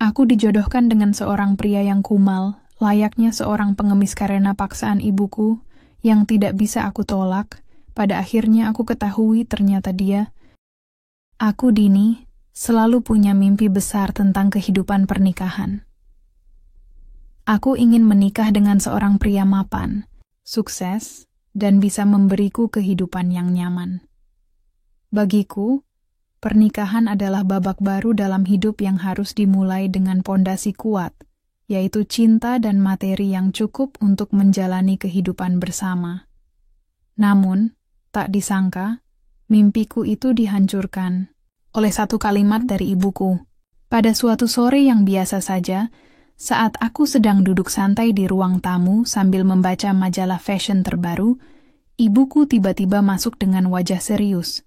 Aku dijodohkan dengan seorang pria yang kumal, layaknya seorang pengemis karena paksaan ibuku, yang tidak bisa aku tolak. Pada akhirnya aku ketahui ternyata dia. Aku, Dini, selalu punya mimpi besar tentang kehidupan pernikahan. Aku ingin menikah dengan seorang pria mapan, sukses, dan bisa memberiku kehidupan yang nyaman. Bagiku, pernikahan adalah babak baru dalam hidup yang harus dimulai dengan pondasi kuat, yaitu cinta dan materi yang cukup untuk menjalani kehidupan bersama. Namun, tak disangka, mimpiku itu dihancurkan oleh satu kalimat dari ibuku. Pada suatu sore yang biasa saja, saat aku sedang duduk santai di ruang tamu sambil membaca majalah fashion terbaru, ibuku tiba-tiba masuk dengan wajah serius.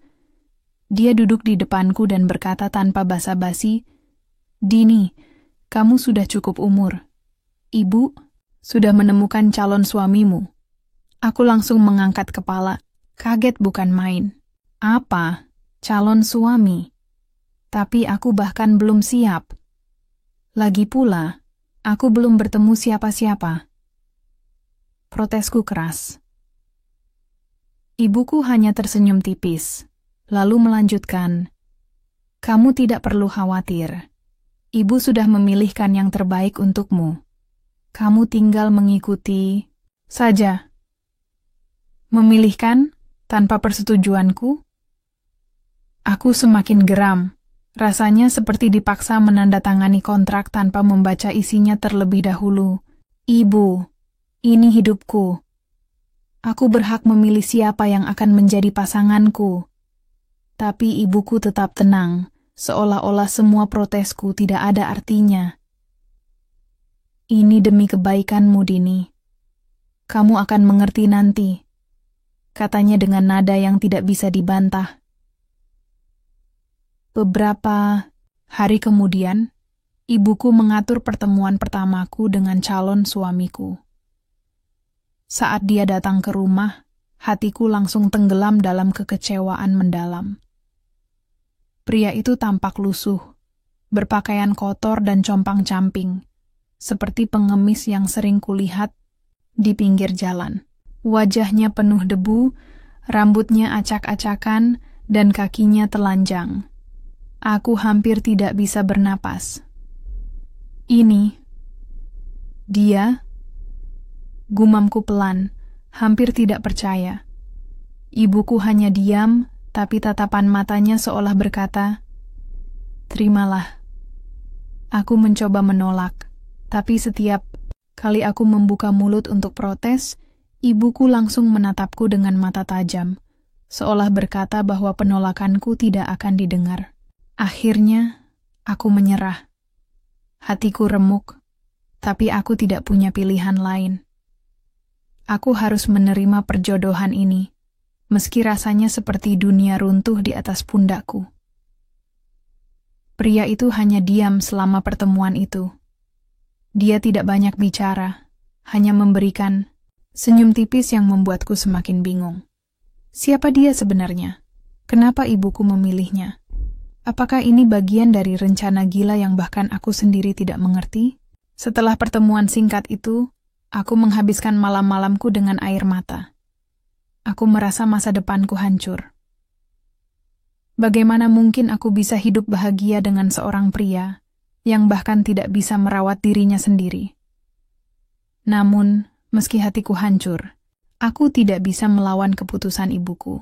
Dia duduk di depanku dan berkata tanpa basa-basi, "Dini, kamu sudah cukup umur. Ibu sudah menemukan calon suamimu." Aku langsung mengangkat kepala, kaget bukan main. Apa? Calon suami? Tapi aku bahkan belum siap. Lagi pula, aku belum bertemu siapa-siapa. Protesku keras. Ibuku hanya tersenyum tipis, lalu melanjutkan, "Kamu tidak perlu khawatir. Ibu sudah memilihkan yang terbaik untukmu. Kamu tinggal mengikuti saja." Memilihkan tanpa persetujuanku? Aku semakin geram. Rasanya seperti dipaksa menandatangani kontrak tanpa membaca isinya terlebih dahulu. Ibu, ini hidupku. Aku berhak memilih siapa yang akan menjadi pasanganku. Tapi ibuku tetap tenang, seolah-olah semua protesku tidak ada artinya. "Ini demi kebaikanmu, Dini. Kamu akan mengerti nanti," katanya dengan nada yang tidak bisa dibantah. Beberapa hari kemudian, ibuku mengatur pertemuan pertamaku dengan calon suamiku. Saat dia datang ke rumah, hatiku langsung tenggelam dalam kekecewaan mendalam. Pria itu tampak lusuh, berpakaian kotor dan compang-camping, seperti pengemis yang sering kulihat di pinggir jalan. Wajahnya penuh debu, rambutnya acak-acakan, dan kakinya telanjang. Aku hampir tidak bisa bernapas. "Ini dia?" Gumamku pelan, hampir tidak percaya. Ibuku hanya diam, tapi tatapan matanya seolah berkata, "Terimalah." Aku mencoba menolak, tapi setiap kali aku membuka mulut untuk protes, ibuku langsung menatapku dengan mata tajam, seolah berkata bahwa penolakanku tidak akan didengar. Akhirnya, aku menyerah. Hatiku remuk, tapi aku tidak punya pilihan lain. Aku harus menerima perjodohan ini, meski rasanya seperti dunia runtuh di atas pundakku. Pria itu hanya diam selama pertemuan itu. Dia tidak banyak bicara, hanya memberikan senyum tipis yang membuatku semakin bingung. Siapa dia sebenarnya? Kenapa ibuku memilihnya? Apakah ini bagian dari rencana gila yang bahkan aku sendiri tidak mengerti? Setelah pertemuan singkat itu, aku menghabiskan malam-malamku dengan air mata. Aku merasa masa depanku hancur. Bagaimana mungkin aku bisa hidup bahagia dengan seorang pria yang bahkan tidak bisa merawat dirinya sendiri? Namun, meski hatiku hancur, aku tidak bisa melawan keputusan ibuku.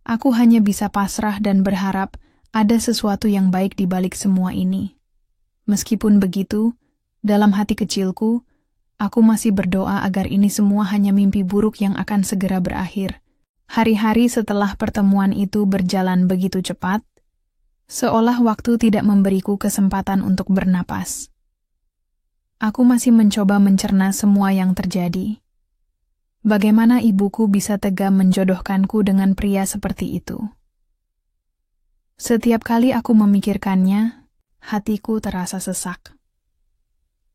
Aku hanya bisa pasrah dan berharap ada sesuatu yang baik di balik semua ini. Meskipun begitu, dalam hati kecilku, aku masih berdoa agar ini semua hanya mimpi buruk yang akan segera berakhir. Hari-hari setelah pertemuan itu berjalan begitu cepat, seolah waktu tidak memberiku kesempatan untuk bernapas. Aku masih mencoba mencerna semua yang terjadi. Bagaimana ibuku bisa tega menjodohkanku dengan pria seperti itu? Setiap kali aku memikirkannya, hatiku terasa sesak.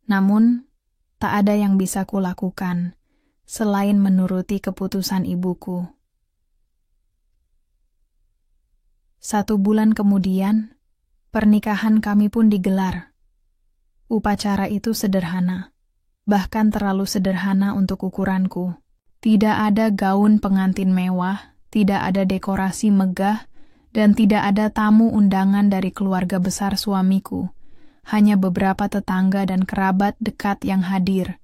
Namun, tak ada yang bisa kulakukan selain menuruti keputusan ibuku. 1 bulan kemudian, pernikahan kami pun digelar. Upacara itu sederhana, bahkan terlalu sederhana untuk ukuranku. Tidak ada gaun pengantin mewah, tidak ada dekorasi megah, dan tidak ada tamu undangan dari keluarga besar suamiku. Hanya beberapa tetangga dan kerabat dekat yang hadir.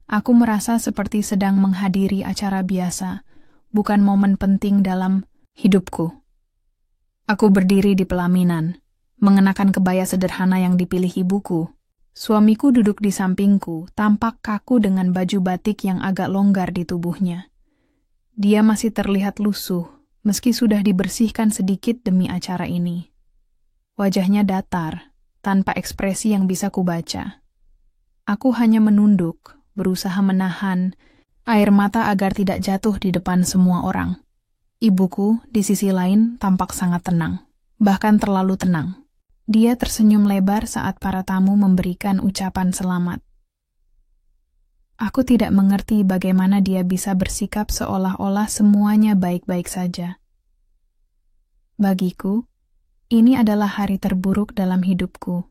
Aku merasa seperti sedang menghadiri acara biasa, bukan momen penting dalam hidupku. Aku berdiri di pelaminan, mengenakan kebaya sederhana yang dipilih ibuku. Suamiku duduk di sampingku, tampak kaku dengan baju batik yang agak longgar di tubuhnya. Dia masih terlihat lusuh, meski sudah dibersihkan sedikit demi acara ini. Wajahnya datar, tanpa ekspresi yang bisa kubaca. Aku hanya menunduk, berusaha menahan air mata agar tidak jatuh di depan semua orang. Ibuku, di sisi lain, tampak sangat tenang, bahkan terlalu tenang. Dia tersenyum lebar saat para tamu memberikan ucapan selamat. Aku tidak mengerti bagaimana dia bisa bersikap seolah-olah semuanya baik-baik saja. Bagiku, ini adalah hari terburuk dalam hidupku.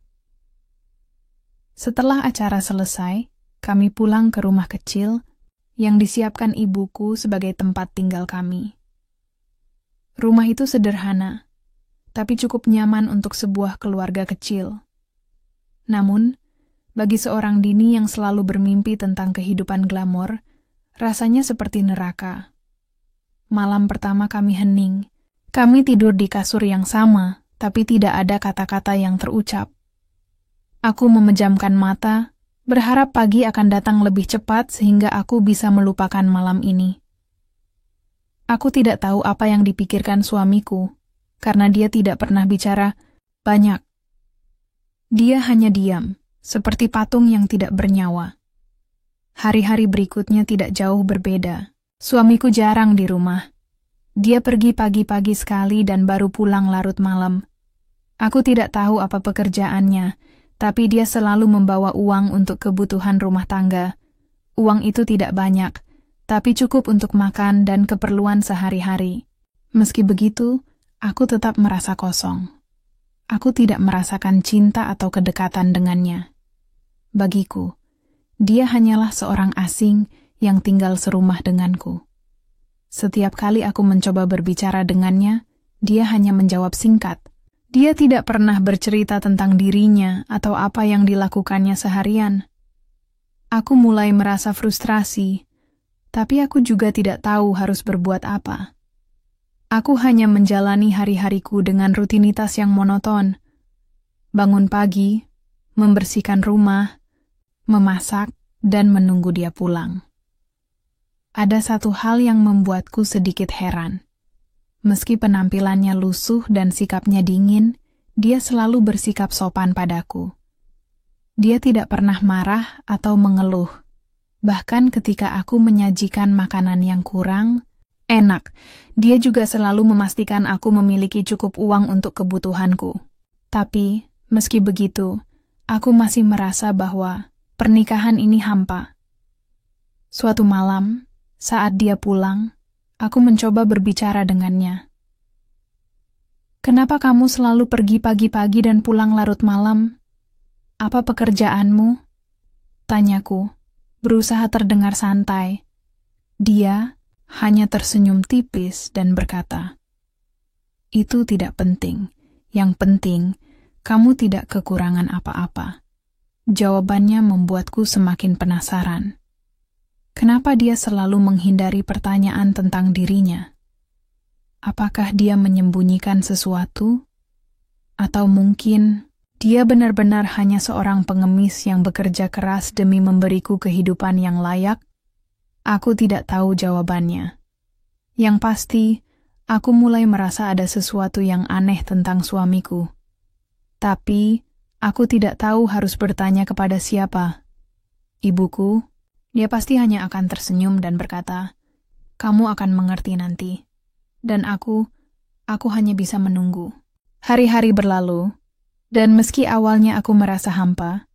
Setelah acara selesai, kami pulang ke rumah kecil yang disiapkan ibuku sebagai tempat tinggal kami. Rumah itu sederhana, tapi cukup nyaman untuk sebuah keluarga kecil. Namun, bagi seorang Dini yang selalu bermimpi tentang kehidupan glamor, rasanya seperti neraka. Malam pertama kami hening. Kami tidur di kasur yang sama, tapi tidak ada kata-kata yang terucap. Aku memejamkan mata, berharap pagi akan datang lebih cepat sehingga aku bisa melupakan malam ini. Aku tidak tahu apa yang dipikirkan suamiku, karena dia tidak pernah bicara banyak. Dia hanya diam, seperti patung yang tidak bernyawa. Hari-hari berikutnya tidak jauh berbeda. Suamiku jarang di rumah. Dia pergi pagi-pagi sekali dan baru pulang larut malam. Aku tidak tahu apa pekerjaannya, tapi dia selalu membawa uang untuk kebutuhan rumah tangga. Uang itu tidak banyak, tapi cukup untuk makan dan keperluan sehari-hari. Meski begitu, aku tetap merasa kosong. Aku tidak merasakan cinta atau kedekatan dengannya. Bagiku, dia hanyalah seorang asing yang tinggal serumah denganku. Setiap kali aku mencoba berbicara dengannya, dia hanya menjawab singkat. Dia tidak pernah bercerita tentang dirinya atau apa yang dilakukannya seharian. Aku mulai merasa frustrasi, tapi aku juga tidak tahu harus berbuat apa. Aku hanya menjalani hari-hariku dengan rutinitas yang monoton. Bangun pagi, membersihkan rumah, memasak, dan menunggu dia pulang. Ada satu hal yang membuatku sedikit heran. Meski penampilannya lusuh dan sikapnya dingin, dia selalu bersikap sopan padaku. Dia tidak pernah marah atau mengeluh. Bahkan ketika aku menyajikan makanan yang kurang enak, dia juga selalu memastikan aku memiliki cukup uang untuk kebutuhanku. Tapi, meski begitu, aku masih merasa bahwa pernikahan ini hampa. Suatu malam, saat dia pulang, aku mencoba berbicara dengannya. "Kenapa kamu selalu pergi pagi-pagi dan pulang larut malam? Apa pekerjaanmu?" tanyaku, berusaha terdengar santai. Dia hanya tersenyum tipis dan berkata, "Itu tidak penting. Yang penting, kamu tidak kekurangan apa-apa." Jawabannya membuatku semakin penasaran. Kenapa dia selalu menghindari pertanyaan tentang dirinya? Apakah dia menyembunyikan sesuatu? Atau mungkin dia benar-benar hanya seorang pengemis yang bekerja keras demi memberiku kehidupan yang layak? Aku tidak tahu jawabannya. Yang pasti, aku mulai merasa ada sesuatu yang aneh tentang suamiku. Tapi, aku tidak tahu harus bertanya kepada siapa. Ibuku? Dia pasti hanya akan tersenyum dan berkata, "Kamu akan mengerti nanti." Dan aku hanya bisa menunggu. Hari-hari berlalu, dan meski awalnya aku merasa hampa,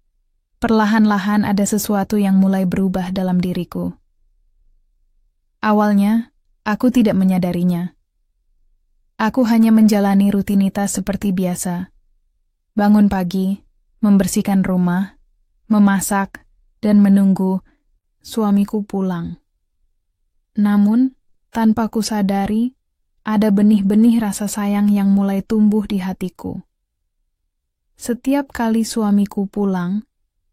perlahan-lahan ada sesuatu yang mulai berubah dalam diriku. Awalnya, aku tidak menyadarinya. Aku hanya menjalani rutinitas seperti biasa. Bangun pagi, membersihkan rumah, memasak, dan menunggu suamiku pulang. Namun, tanpa kusadari, ada benih-benih rasa sayang yang mulai tumbuh di hatiku. Setiap kali suamiku pulang,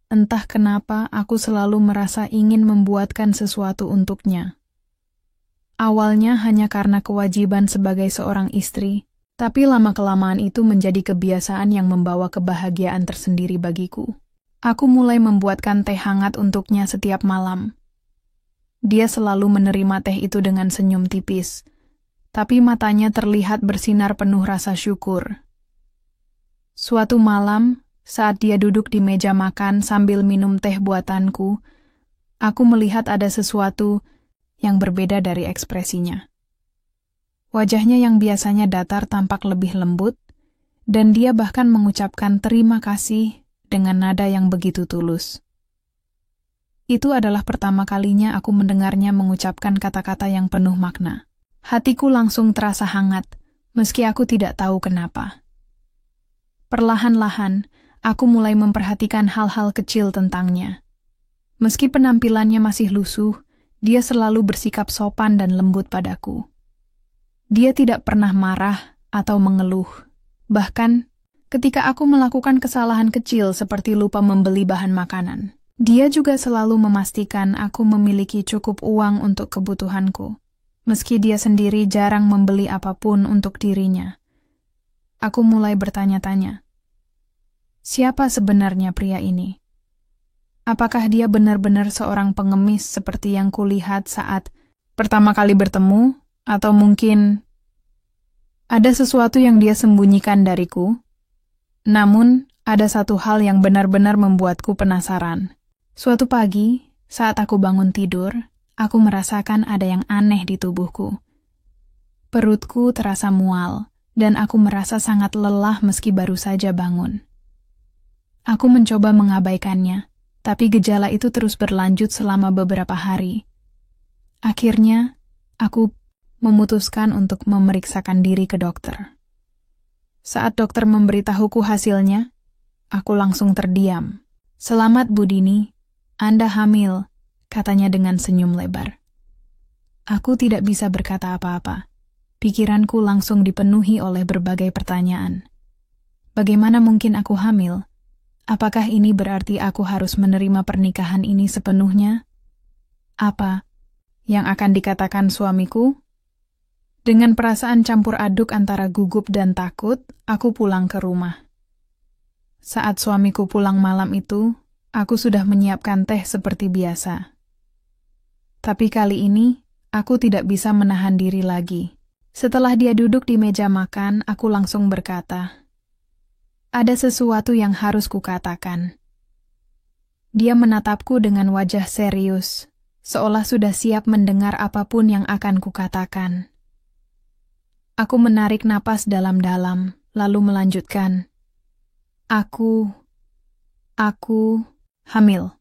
entah kenapa aku selalu merasa ingin membuatkan sesuatu untuknya. Awalnya hanya karena kewajiban sebagai seorang istri, tapi lama-kelamaan itu menjadi kebiasaan yang membawa kebahagiaan tersendiri bagiku. Aku mulai membuatkan teh hangat untuknya setiap malam. Dia selalu menerima teh itu dengan senyum tipis, tapi matanya terlihat bersinar penuh rasa syukur. Suatu malam, saat dia duduk di meja makan sambil minum teh buatanku, aku melihat ada sesuatu yang berbeda dari ekspresinya. Wajahnya yang biasanya datar tampak lebih lembut, dan dia bahkan mengucapkan terima kasih dengan nada yang begitu tulus. Itu adalah pertama kalinya aku mendengarnya mengucapkan kata-kata yang penuh makna. Hatiku langsung terasa hangat, meski aku tidak tahu kenapa. Perlahan-lahan, aku mulai memperhatikan hal-hal kecil tentangnya. Meski penampilannya masih lusuh, dia selalu bersikap sopan dan lembut padaku. Dia tidak pernah marah atau mengeluh. Bahkan, ketika aku melakukan kesalahan kecil seperti lupa membeli bahan makanan, dia juga selalu memastikan aku memiliki cukup uang untuk kebutuhanku, meski dia sendiri jarang membeli apapun untuk dirinya. Aku mulai bertanya-tanya, siapa sebenarnya pria ini? Apakah dia benar-benar seorang pengemis seperti yang kulihat saat pertama kali bertemu? Atau mungkin ada sesuatu yang dia sembunyikan dariku? Namun, ada satu hal yang benar-benar membuatku penasaran. Suatu pagi, saat aku bangun tidur, aku merasakan ada yang aneh di tubuhku. Perutku terasa mual, dan aku merasa sangat lelah meski baru saja bangun. Aku mencoba mengabaikannya, tapi gejala itu terus berlanjut selama beberapa hari. Akhirnya, aku memutuskan untuk memeriksakan diri ke dokter. Saat dokter memberitahuku hasilnya, aku langsung terdiam. "Selamat Bu Dini, Anda hamil," katanya dengan senyum lebar. Aku tidak bisa berkata apa-apa. Pikiranku langsung dipenuhi oleh berbagai pertanyaan. Bagaimana mungkin aku hamil? Apakah ini berarti aku harus menerima pernikahan ini sepenuhnya? Apa yang akan dikatakan suamiku? Dengan perasaan campur aduk antara gugup dan takut, aku pulang ke rumah. Saat suamiku pulang malam itu, aku sudah menyiapkan teh seperti biasa. Tapi kali ini, aku tidak bisa menahan diri lagi. Setelah dia duduk di meja makan, aku langsung berkata, "Ada sesuatu yang harus kukatakan." Dia menatapku dengan wajah serius, seolah sudah siap mendengar apapun yang akan kukatakan. Aku menarik napas dalam-dalam, lalu melanjutkan, Aku hamil."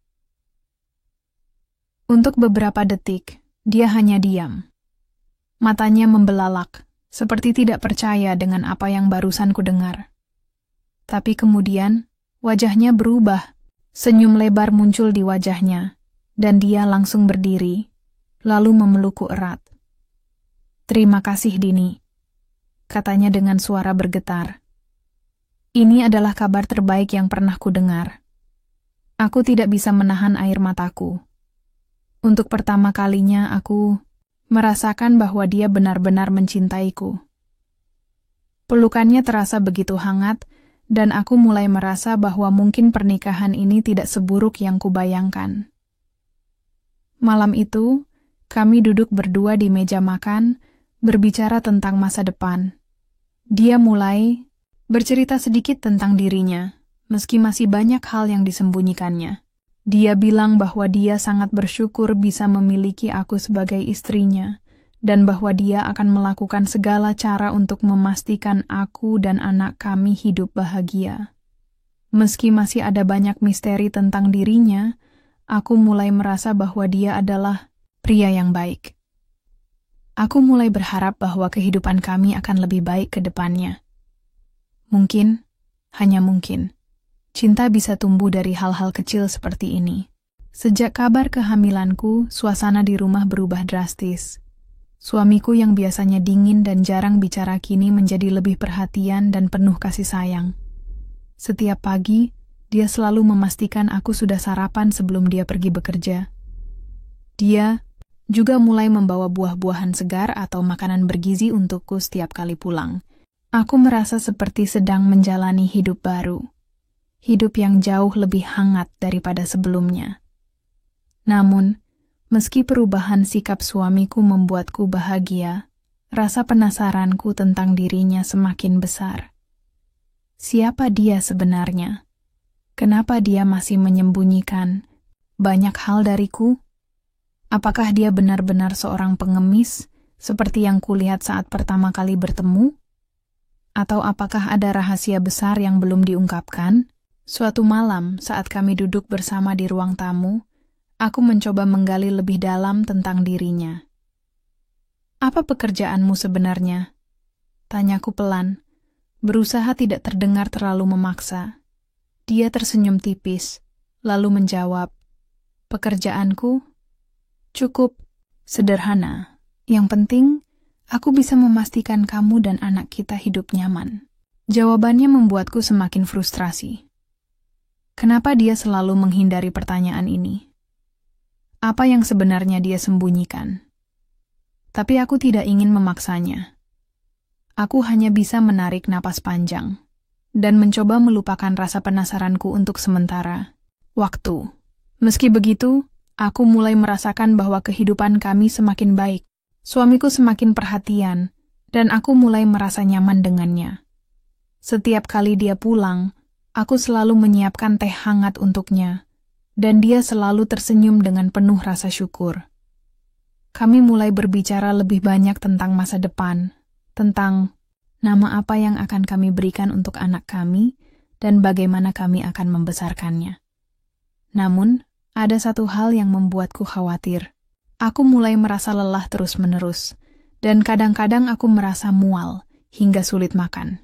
Untuk beberapa detik, dia hanya diam. Matanya membelalak, seperti tidak percaya dengan apa yang barusan kudengar. Tapi kemudian, wajahnya berubah. Senyum lebar muncul di wajahnya, dan dia langsung berdiri, lalu memelukku erat. "Terima kasih, Dini," katanya dengan suara bergetar. "Ini adalah kabar terbaik yang pernah kudengar." Aku tidak bisa menahan air mataku. Untuk pertama kalinya aku merasakan bahwa dia benar-benar mencintaiku. Pelukannya terasa begitu hangat, dan aku mulai merasa bahwa mungkin pernikahan ini tidak seburuk yang kubayangkan. Malam itu, kami duduk berdua di meja makan, berbicara tentang masa depan. Dia mulai bercerita sedikit tentang dirinya, meski masih banyak hal yang disembunyikannya. Dia bilang bahwa dia sangat bersyukur bisa memiliki aku sebagai istrinya, dan bahwa dia akan melakukan segala cara untuk memastikan aku dan anak kami hidup bahagia. Meski masih ada banyak misteri tentang dirinya, aku mulai merasa bahwa dia adalah pria yang baik. Aku mulai berharap bahwa kehidupan kami akan lebih baik ke depannya. Mungkin, hanya mungkin, Cinta bisa tumbuh dari hal-hal kecil seperti ini. Sejak kabar kehamilanku, suasana di rumah berubah drastis. Suamiku yang biasanya dingin dan jarang bicara kini menjadi lebih perhatian dan penuh kasih sayang. Setiap pagi, dia selalu memastikan aku sudah sarapan sebelum dia pergi bekerja. Dia juga mulai membawa buah-buahan segar atau makanan bergizi untukku setiap kali pulang. Aku merasa seperti sedang menjalani hidup baru. Hidup yang jauh lebih hangat daripada sebelumnya. Namun, meski perubahan sikap suamiku membuatku bahagia, rasa penasaranku tentang dirinya semakin besar. Siapa dia sebenarnya? Kenapa dia masih menyembunyikan banyak hal dariku? Apakah dia benar-benar seorang pengemis, seperti yang kulihat saat pertama kali bertemu? Atau apakah ada rahasia besar yang belum diungkapkan? Suatu malam, saat kami duduk bersama di ruang tamu, aku mencoba menggali lebih dalam tentang dirinya. "Apa pekerjaanmu sebenarnya?" tanyaku pelan, berusaha tidak terdengar terlalu memaksa. Dia tersenyum tipis, lalu menjawab, "Pekerjaanku cukup sederhana. Yang penting, aku bisa memastikan kamu dan anak kita hidup nyaman." Jawabannya membuatku semakin frustrasi. Kenapa dia selalu menghindari pertanyaan ini? Apa yang sebenarnya dia sembunyikan? Tapi aku tidak ingin memaksanya. Aku hanya bisa menarik napas panjang dan mencoba melupakan rasa penasaranku untuk sementara waktu. Meski begitu, aku mulai merasakan bahwa kehidupan kami semakin baik. Suamiku semakin perhatian, dan aku mulai merasa nyaman dengannya. Setiap kali dia pulang, aku selalu menyiapkan teh hangat untuknya, dan dia selalu tersenyum dengan penuh rasa syukur. Kami mulai berbicara lebih banyak tentang masa depan, tentang nama apa yang akan kami berikan untuk anak kami, dan bagaimana kami akan membesarkannya. Namun, ada satu hal yang membuatku khawatir. Aku mulai merasa lelah terus-menerus, dan kadang-kadang aku merasa mual hingga sulit makan.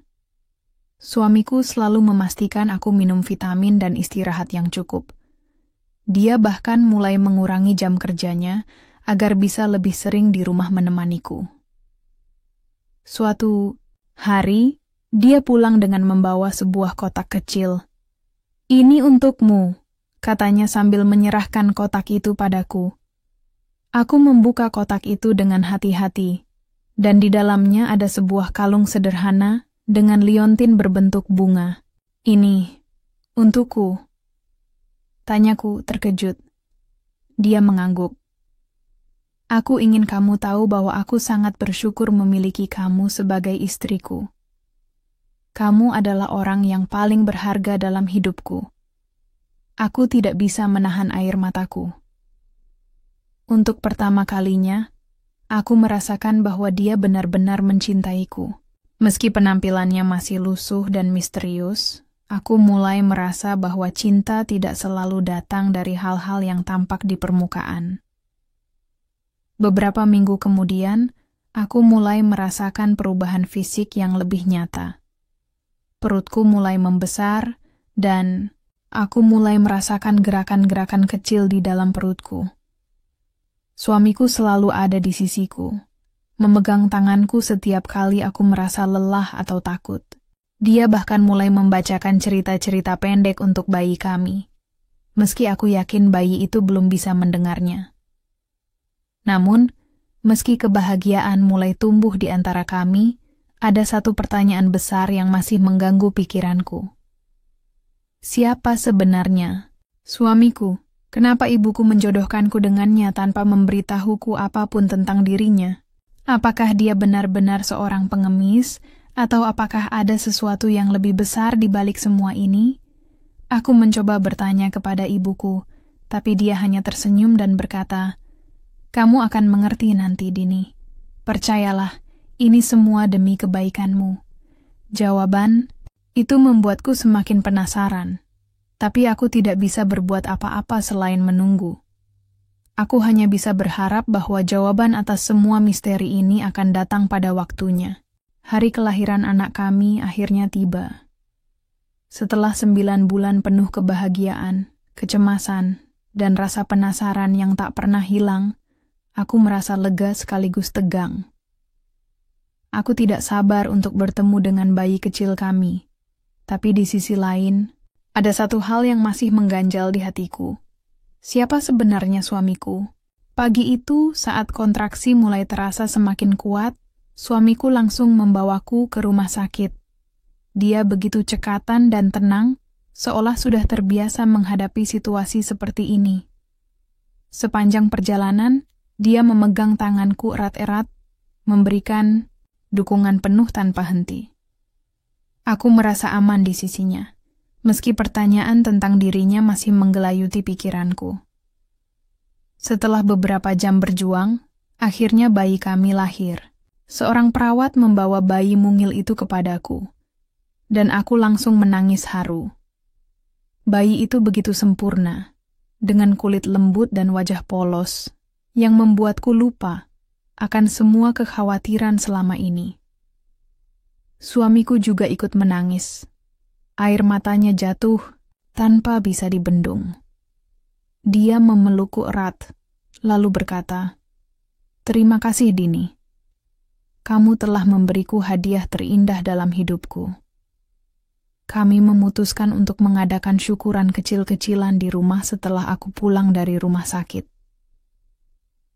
Suamiku selalu memastikan aku minum vitamin dan istirahat yang cukup. Dia bahkan mulai mengurangi jam kerjanya agar bisa lebih sering di rumah menemaniku. Suatu hari, dia pulang dengan membawa sebuah kotak kecil. "Ini untukmu," katanya sambil menyerahkan kotak itu padaku. Aku membuka kotak itu dengan hati-hati, dan di dalamnya ada sebuah kalung sederhana dengan liontin berbentuk bunga. "Ini untukku?" tanyaku terkejut. Dia mengangguk. "Aku ingin kamu tahu bahwa aku sangat bersyukur memiliki kamu sebagai istriku. Kamu adalah orang yang paling berharga dalam hidupku. Aku tidak bisa menahan air mataku." Untuk pertama kalinya, aku merasakan bahwa dia benar-benar mencintaiku. Meski penampilannya masih lusuh dan misterius, aku mulai merasa bahwa cinta tidak selalu datang dari hal-hal yang tampak di permukaan. Beberapa minggu kemudian, aku mulai merasakan perubahan fisik yang lebih nyata. Perutku mulai membesar, dan aku mulai merasakan gerakan-gerakan kecil di dalam perutku. Suamiku selalu ada di sisiku, memegang tanganku setiap kali aku merasa lelah atau takut. Dia bahkan mulai membacakan cerita-cerita pendek untuk bayi kami, meski aku yakin bayi itu belum bisa mendengarnya. Namun, meski kebahagiaan mulai tumbuh di antara kami, ada satu pertanyaan besar yang masih mengganggu pikiranku. Siapa sebenarnya suamiku? Kenapa ibuku menjodohkanku dengannya tanpa memberitahuku apapun tentang dirinya? Apakah dia benar-benar seorang pengemis, atau apakah ada sesuatu yang lebih besar di balik semua ini? Aku mencoba bertanya kepada ibuku, tapi dia hanya tersenyum dan berkata, "Kamu akan mengerti nanti, Dini. Percayalah, ini semua demi kebaikanmu." Jawaban itu membuatku semakin penasaran, tapi aku tidak bisa berbuat apa-apa selain menunggu. Aku hanya bisa berharap bahwa jawaban atas semua misteri ini akan datang pada waktunya. Hari kelahiran anak kami akhirnya tiba. Setelah 9 bulan penuh kebahagiaan, kecemasan, dan rasa penasaran yang tak pernah hilang, aku merasa lega sekaligus tegang. Aku tidak sabar untuk bertemu dengan bayi kecil kami. Tapi di sisi lain, ada satu hal yang masih mengganjal di hatiku. Siapa sebenarnya suamiku? Pagi itu, saat kontraksi mulai terasa semakin kuat, suamiku langsung membawaku ke rumah sakit. Dia begitu cekatan dan tenang, seolah sudah terbiasa menghadapi situasi seperti ini. Sepanjang perjalanan, dia memegang tanganku erat-erat, memberikan dukungan penuh tanpa henti. Aku merasa aman di sisinya, meski pertanyaan tentang dirinya masih menggelayuti pikiranku. Setelah beberapa jam berjuang, akhirnya bayi kami lahir. Seorang perawat membawa bayi mungil itu kepadaku, dan aku langsung menangis haru. Bayi itu begitu sempurna, dengan kulit lembut dan wajah polos, yang membuatku lupa akan semua kekhawatiran selama ini. Suamiku juga ikut menangis. Air matanya jatuh tanpa bisa dibendung. Dia memelukku erat, lalu berkata, "Terima kasih, Dini. Kamu telah memberiku hadiah terindah dalam hidupku." Kami memutuskan untuk mengadakan syukuran kecil-kecilan di rumah setelah aku pulang dari rumah sakit.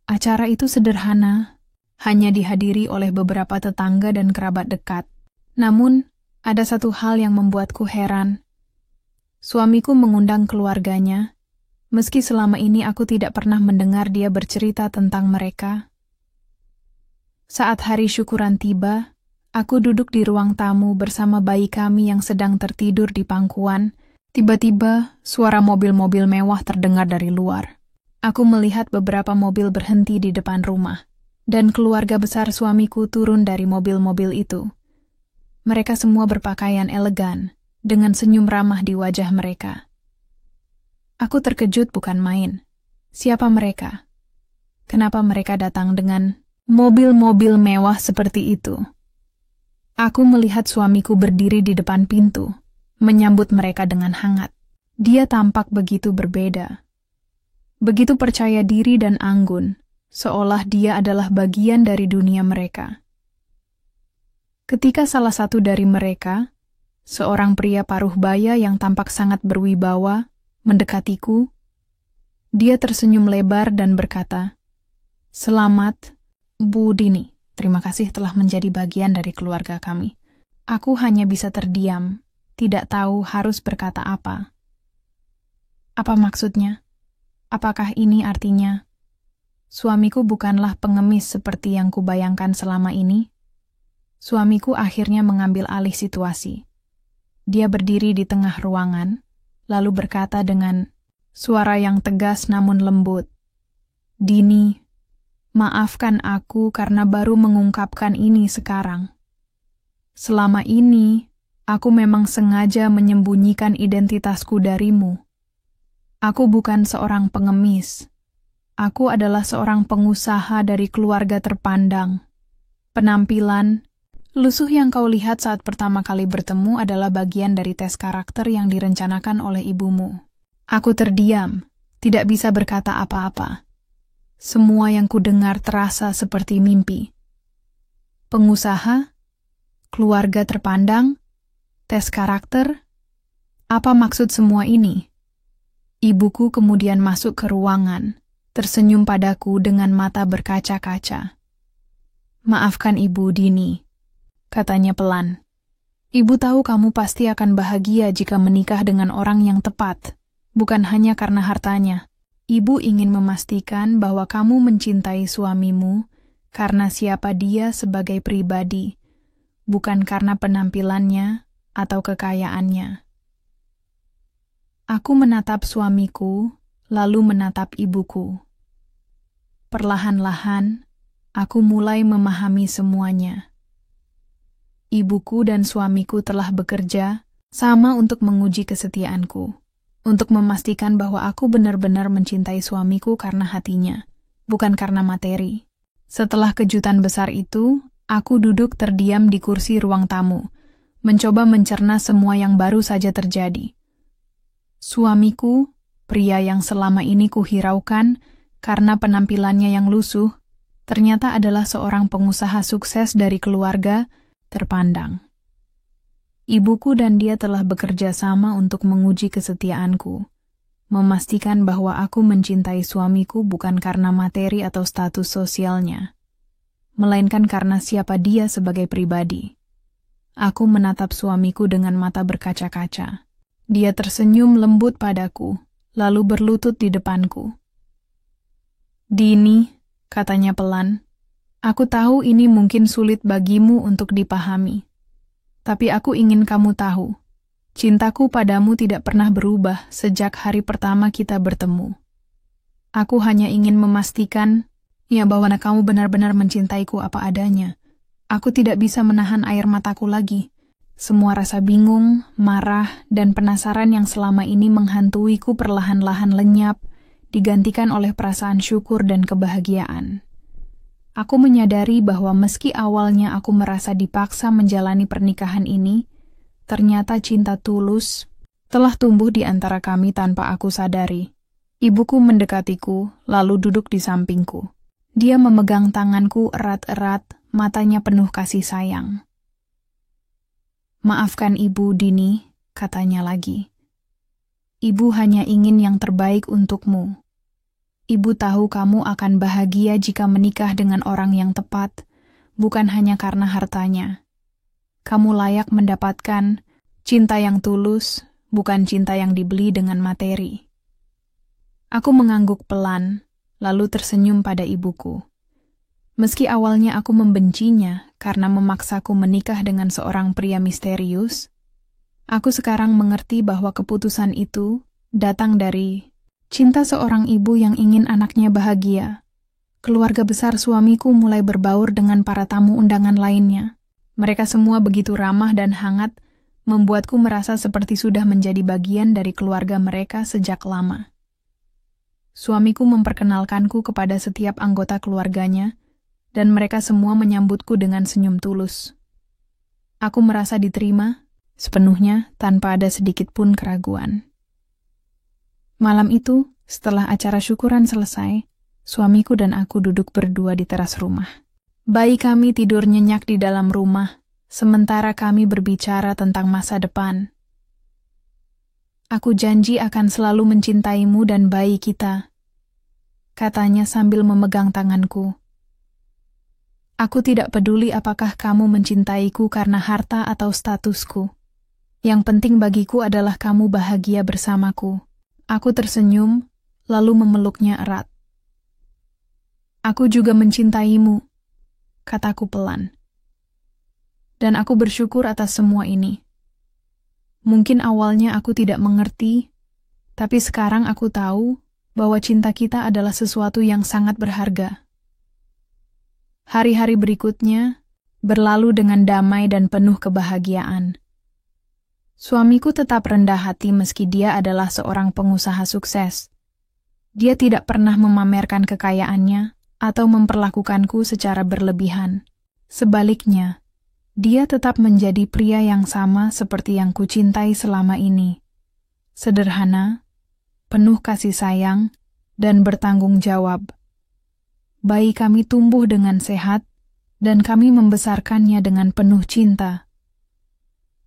Acara itu sederhana, hanya dihadiri oleh beberapa tetangga dan kerabat dekat. Namun, ada satu hal yang membuatku heran. Suamiku mengundang keluarganya, meski selama ini aku tidak pernah mendengar dia bercerita tentang mereka. Saat hari syukuran tiba, aku duduk di ruang tamu bersama bayi kami yang sedang tertidur di pangkuan. Tiba-tiba, suara mobil-mobil mewah terdengar dari luar. Aku melihat beberapa mobil berhenti di depan rumah, dan keluarga besar suamiku turun dari mobil-mobil itu. Mereka semua berpakaian elegan, dengan senyum ramah di wajah mereka. Aku terkejut bukan main. Siapa mereka? Kenapa mereka datang dengan mobil-mobil mewah seperti itu? Aku melihat suamiku berdiri di depan pintu, menyambut mereka dengan hangat. Dia tampak begitu berbeda. Begitu percaya diri dan anggun, seolah dia adalah bagian dari dunia mereka. Ketika salah satu dari mereka, seorang pria paruh baya yang tampak sangat berwibawa, mendekatiku, dia tersenyum lebar dan berkata, "Selamat, Bu Dini. Terima kasih telah menjadi bagian dari keluarga kami." Aku hanya bisa terdiam, tidak tahu harus berkata apa. Apa maksudnya? Apakah ini artinya suamiku bukanlah pengemis seperti yang kubayangkan selama ini? Suamiku akhirnya mengambil alih situasi. Dia berdiri di tengah ruangan, lalu berkata dengan suara yang tegas namun lembut, "Dini, maafkan aku karena baru mengungkapkan ini sekarang. Selama ini, aku memang sengaja menyembunyikan identitasku darimu. Aku bukan seorang pengemis. Aku adalah seorang pengusaha dari keluarga terpandang. Penampilan, lusuh yang kau lihat saat pertama kali bertemu adalah bagian dari tes karakter yang direncanakan oleh ibumu." Aku terdiam, tidak bisa berkata apa-apa. Semua yang kudengar terasa seperti mimpi. Pengusaha, keluarga terpandang, tes karakter, apa maksud semua ini? Ibuku kemudian masuk ke ruangan, tersenyum padaku dengan mata berkaca-kaca. "Maafkan Ibu Dini," katanya pelan. "Ibu tahu kamu pasti akan bahagia jika menikah dengan orang yang tepat, bukan hanya karena hartanya. Ibu ingin memastikan bahwa kamu mencintai suamimu karena siapa dia sebagai pribadi, bukan karena penampilannya atau kekayaannya." Aku menatap suamiku, lalu menatap ibuku. Perlahan-lahan, aku mulai memahami semuanya. Ibuku dan suamiku telah bekerja sama untuk menguji kesetiaanku, untuk memastikan bahwa aku benar-benar mencintai suamiku karena hatinya, bukan karena materi. Setelah kejutan besar itu, aku duduk terdiam di kursi ruang tamu, mencoba mencerna semua yang baru saja terjadi. Suamiku, pria yang selama ini kuhiraukan karena penampilannya yang lusuh, ternyata adalah seorang pengusaha sukses dari keluarga terpandang. Ibuku dan dia telah bekerja sama untuk menguji kesetiaanku, memastikan bahwa aku mencintai suamiku bukan karena materi atau status sosialnya, melainkan karena siapa dia sebagai pribadi. Aku menatap suamiku dengan mata berkaca-kaca. Dia tersenyum lembut padaku, lalu berlutut di depanku. "Dini," katanya pelan, "aku tahu ini mungkin sulit bagimu untuk dipahami. Tapi aku ingin kamu tahu, cintaku padamu tidak pernah berubah sejak hari pertama kita bertemu. Aku hanya ingin memastikan, bahwa kamu benar-benar mencintaiku apa adanya. Aku tidak bisa menahan air mataku lagi. Semua rasa bingung, marah, dan penasaran yang selama ini menghantuiku perlahan-lahan lenyap, digantikan oleh perasaan syukur dan kebahagiaan. Aku menyadari bahwa meski awalnya aku merasa dipaksa menjalani pernikahan ini, ternyata cinta tulus telah tumbuh di antara kami tanpa aku sadari. Ibuku mendekatiku, lalu duduk di sampingku. Dia memegang tanganku erat-erat, matanya penuh kasih sayang. "Maafkan Ibu, Dini," katanya lagi. "Ibu hanya ingin yang terbaik untukmu. Ibu tahu kamu akan bahagia jika menikah dengan orang yang tepat, bukan hanya karena hartanya. Kamu layak mendapatkan cinta yang tulus, bukan cinta yang dibeli dengan materi." Aku mengangguk pelan, lalu tersenyum pada ibuku. Meski awalnya aku membencinya karena memaksaku menikah dengan seorang pria misterius, aku sekarang mengerti bahwa keputusan itu datang dari cinta seorang ibu yang ingin anaknya bahagia. Keluarga besar suamiku mulai berbaur dengan para tamu undangan lainnya. Mereka semua begitu ramah dan hangat, membuatku merasa seperti sudah menjadi bagian dari keluarga mereka sejak lama. Suamiku memperkenalkanku kepada setiap anggota keluarganya, dan mereka semua menyambutku dengan senyum tulus. Aku merasa diterima sepenuhnya tanpa ada sedikit pun keraguan. Malam itu, setelah acara syukuran selesai, suamiku dan aku duduk berdua di teras rumah. Bayi kami tidur nyenyak di dalam rumah, sementara kami berbicara tentang masa depan. "Aku janji akan selalu mencintaimu dan bayi kita," katanya sambil memegang tanganku. "Aku tidak peduli apakah kamu mencintaiku karena harta atau statusku. Yang penting bagiku adalah kamu bahagia bersamaku." Aku tersenyum, lalu memeluknya erat. "Aku juga mencintaimu," kataku pelan. "Dan aku bersyukur atas semua ini. Mungkin awalnya aku tidak mengerti, tapi sekarang aku tahu bahwa cinta kita adalah sesuatu yang sangat berharga." Hari-hari berikutnya berlalu dengan damai dan penuh kebahagiaan. Suamiku tetap rendah hati meski dia adalah seorang pengusaha sukses. Dia tidak pernah memamerkan kekayaannya atau memperlakukanku secara berlebihan. Sebaliknya, dia tetap menjadi pria yang sama seperti yang kucintai selama ini. Sederhana, penuh kasih sayang, dan bertanggung jawab. Bayi kami tumbuh dengan sehat, dan kami membesarkannya dengan penuh cinta.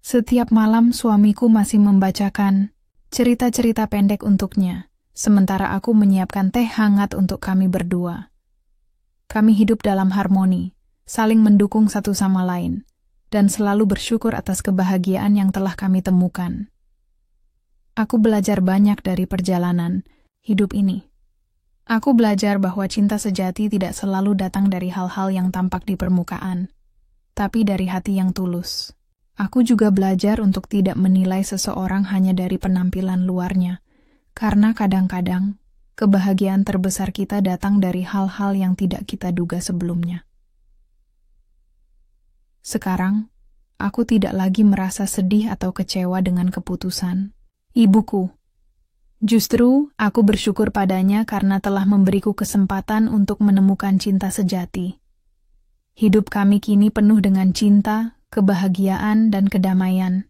Setiap malam suamiku masih membacakan cerita-cerita pendek untuknya, sementara aku menyiapkan teh hangat untuk kami berdua. Kami hidup dalam harmoni, saling mendukung satu sama lain, dan selalu bersyukur atas kebahagiaan yang telah kami temukan. Aku belajar banyak dari perjalanan hidup ini. Aku belajar bahwa cinta sejati tidak selalu datang dari hal-hal yang tampak di permukaan, tapi dari hati yang tulus. Aku juga belajar untuk tidak menilai seseorang hanya dari penampilan luarnya, karena kadang-kadang kebahagiaan terbesar kita datang dari hal-hal yang tidak kita duga sebelumnya. Sekarang, aku tidak lagi merasa sedih atau kecewa dengan keputusan ibuku. Justru, aku bersyukur padanya karena telah memberiku kesempatan untuk menemukan cinta sejati. Hidup kami kini penuh dengan cinta, kebahagiaan, dan kedamaian.